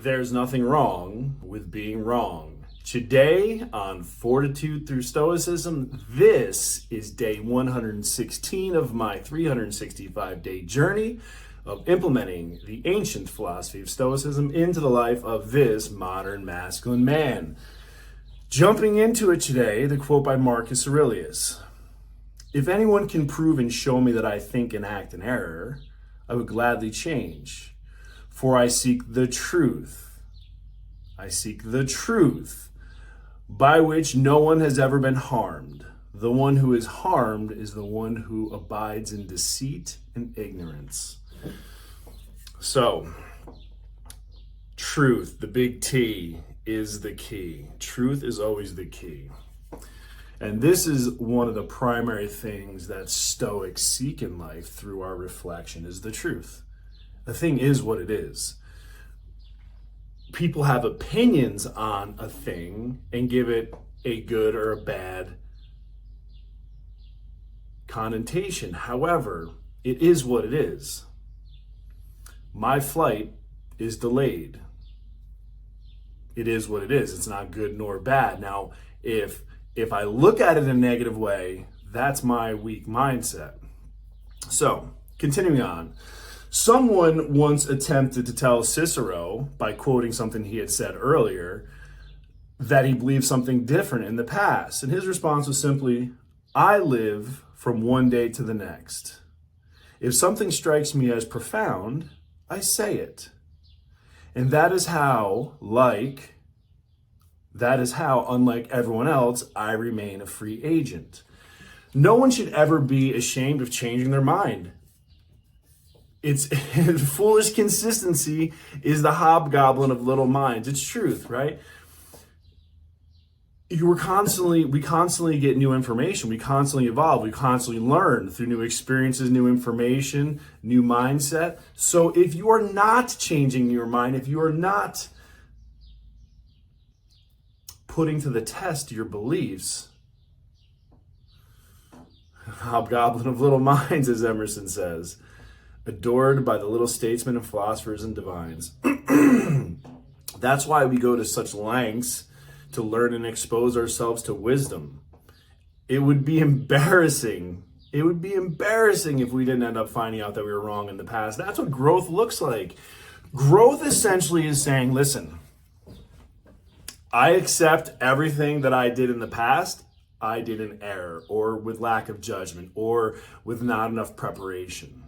There's nothing wrong with being wrong. Today on Fortitude through Stoicism, this is day 116 of my 365-day journey of implementing the ancient philosophy of Stoicism into the life of this modern masculine man. Jumping into it today, the quote by Marcus Aurelius. If anyone can prove and show me that I think and act in error, I would gladly change. For I seek the truth. I seek the truth by which no one has ever been harmed. The one who is harmed is the one who abides in deceit and ignorance. So, truth, the big T, is the key. Truth is always the key. And this is one of the primary things that Stoics seek in life through our reflection is the truth. The thing is what it is. People have opinions on a thing and give it a good or a bad connotation. However, it is what it is. My flight is delayed. It is what it is. It's not good nor bad. Now, if I look at it in a negative way, that's my weak mindset. So, continuing on. Someone once attempted to tell Cicero, by quoting something he had said earlier, that he believed something different in the past. And his response was simply, I live from one day to the next. If something strikes me as profound, I say it. And that is how, unlike everyone else, I remain a free agent. No one should ever be ashamed of changing their mind. It's foolish consistency is the hobgoblin of little minds. It's truth, right? We constantly get new information. We constantly evolve. We constantly learn through new experiences, new information, new mindset. So if you are not changing your mind, if you are not putting to the test your beliefs, hobgoblin of little minds, as Emerson says, adored by the little statesmen and philosophers and divines. That's why we go to such lengths to learn and expose ourselves to wisdom. It would be embarrassing. It would be embarrassing if we didn't end up finding out that we were wrong in the past. That's what growth looks like. Growth essentially is saying, listen, I accept everything that I did in the past. I did in error or with lack of judgment or with not enough preparation.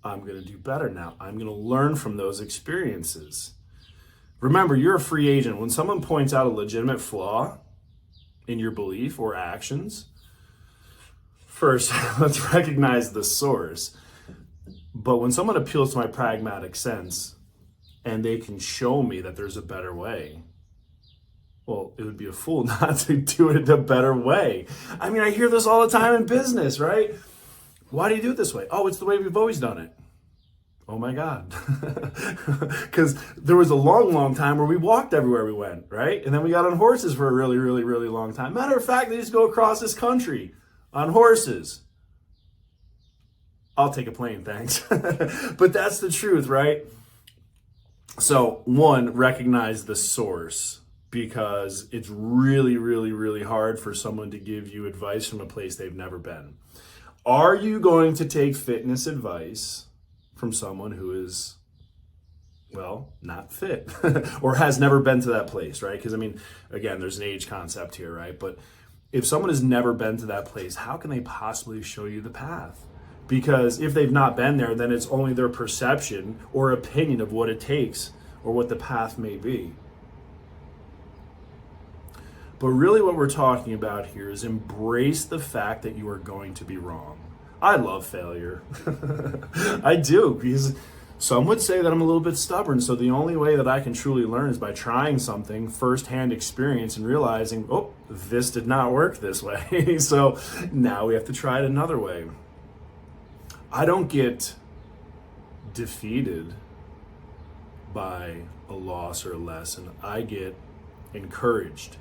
I'm going to do better now. I'm going to learn from those experiences. Remember, you're a free agent. When someone points out a legitimate flaw in your belief or actions, first, let's recognize the source. But when someone appeals to my pragmatic sense and they can show me that there's a better way, well, it would be a fool not to do it a better way. I mean, I hear this all the time in business, right? Why do you do it this way? Oh, it's the way we've always done it. Oh my God. Because there was a long time where we walked everywhere we went, right? And then we got on horses for a really, really, really long time. Matter of fact, they just go across this country on horses. I'll take a plane, thanks. But that's the truth, right? So, one, recognize the source, because it's really, really, really hard for someone to give you advice from a place they've never been. Are you going to take fitness advice from someone who is, well, not fit or has never been to that place, right? Because, I mean, again, there's an age concept here, right? But if someone has never been to that place, how can they possibly show you the path? Because if they've not been there, then it's only their perception or opinion of what it takes or what the path may be. But really what we're talking about here is embrace the fact that you are going to be wrong. I love failure. I do, because some would say that I'm a little bit stubborn. So the only way that I can truly learn is by trying something, firsthand experience, and realizing, oh, this did not work this way. So now we have to try it another way. I don't get defeated by a loss or a lesson. I get encouraged.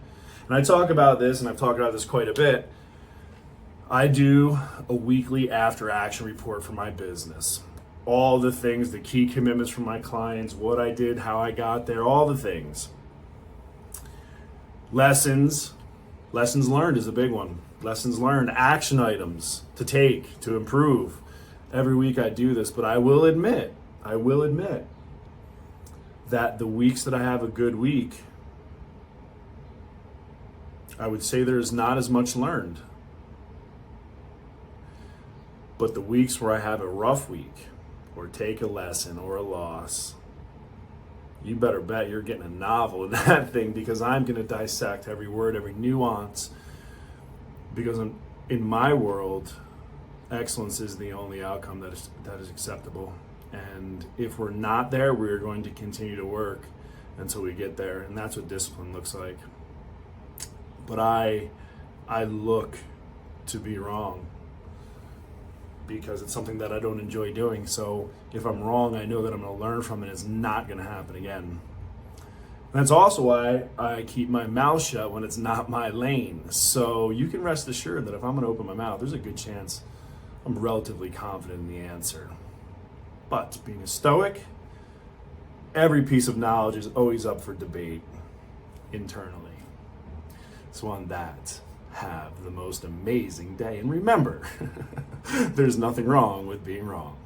And I talk about this, and I've talked about this quite a bit. I do a weekly after action report for my business. all the things, the key commitments from my clients, what I did, how I got there, all the things. Lessons learned is a big one. Lessons learned, action items to take, to improve. Every week I do this, but I will admit that the weeks that I have a good week, I would say there's not as much learned. But the weeks where I have a rough week, or take a lesson or a loss, you better bet you're getting a novel in that thing, because I'm going to dissect every word, every nuance, because in my world, excellence is the only outcome that is acceptable. And if we're not there, we're going to continue to work until we get there. And that's what discipline looks like. But I look to be wrong, because it's something that I don't enjoy doing. So if I'm wrong, I know that I'm going to learn from it. It's not going to happen again. That's also why I keep my mouth shut when it's not my lane. So you can rest assured that if I'm going to open my mouth, there's a good chance I'm relatively confident in the answer. But being a Stoic, every piece of knowledge is always up for debate internally. So on that, have the most amazing day. And remember, there's nothing wrong with being wrong.